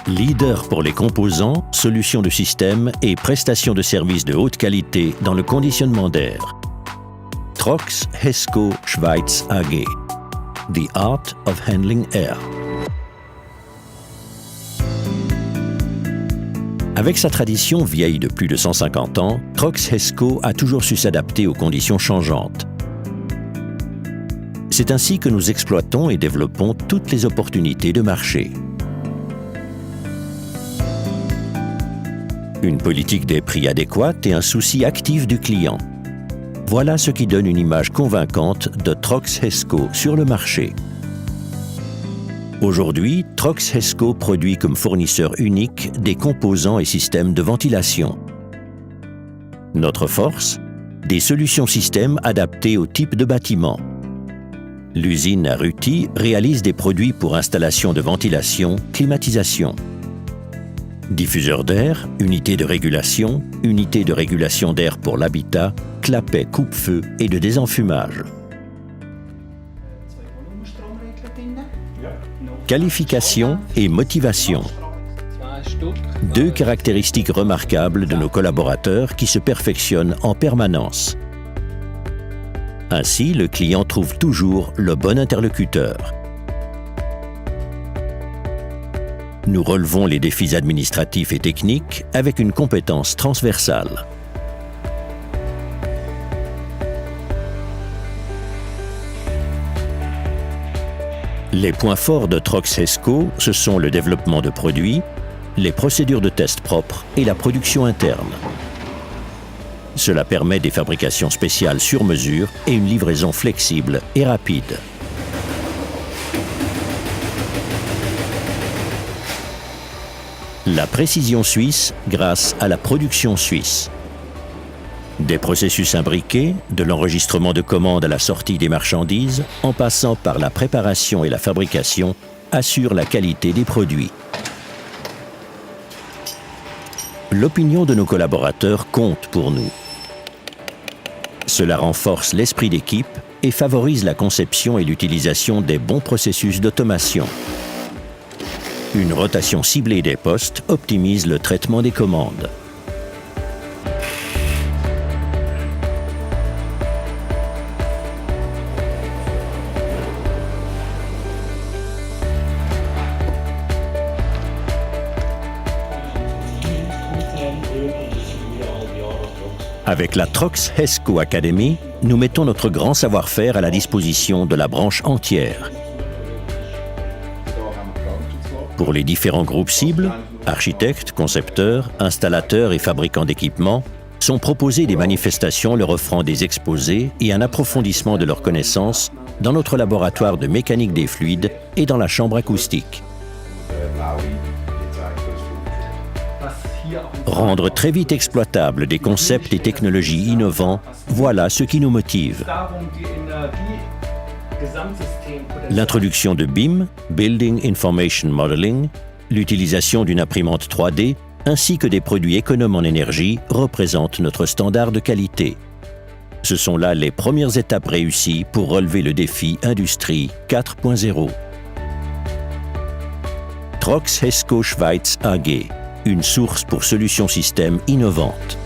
Leader pour les composants, solutions de système et prestations de services de haute qualité dans le conditionnement d'air. Trox Hesco Schweiz AG. The Art of Handling Air. Avec sa tradition vieille de plus de 150 ans, Trox Hesco a toujours su s'adapter aux conditions changeantes. C'est ainsi que nous exploitons et développons toutes les opportunités de marché. Une politique des prix adéquate et un souci actif du client. Voilà ce qui donne une image convaincante de Trox Hesco sur le marché. Aujourd'hui, Trox Hesco produit comme fournisseur unique des composants et systèmes de ventilation. Notre force ? Des solutions systèmes adaptées au type de bâtiment. L'usine à Ruti réalise des produits pour installation de ventilation, climatisation. Diffuseur d'air, unité de régulation d'air pour l'habitat, clapet coupe-feu et de désenfumage. Qualification et motivation. Deux caractéristiques remarquables de nos collaborateurs qui se perfectionnent en permanence. Ainsi, le client trouve toujours le bon interlocuteur. Nous relevons les défis administratifs et techniques avec une compétence transversale. Les points forts de Trox Hesco, ce sont le développement de produits, les procédures de test propres et la production interne. Cela permet des fabrications spéciales sur mesure et une livraison flexible et rapide. La précision suisse grâce à la production suisse. Des processus imbriqués, de l'enregistrement de commandes à la sortie des marchandises, en passant par la préparation et la fabrication, assurent la qualité des produits. L'opinion de nos collaborateurs compte pour nous. Cela renforce l'esprit d'équipe et favorise la conception et l'utilisation des bons processus d'automation. Une rotation ciblée des postes optimise le traitement des commandes. Avec la Trox Hesco Academy, nous mettons notre grand savoir-faire à la disposition de la branche entière. Pour les différents groupes cibles, architectes, concepteurs, installateurs et fabricants d'équipements, sont proposées des manifestations leur offrant des exposés et un approfondissement de leurs connaissances dans notre laboratoire de mécanique des fluides et dans la chambre acoustique. Rendre très vite exploitables des concepts et technologies innovants, voilà ce qui nous motive. L'introduction de BIM, Building Information Modeling, l'utilisation d'une imprimante 3D, ainsi que des produits économes en énergie représentent notre standard de qualité. Ce sont là les premières étapes réussies pour relever le défi Industrie 4.0. Trox Hesco Schweiz AG, une source pour solutions systèmes innovantes.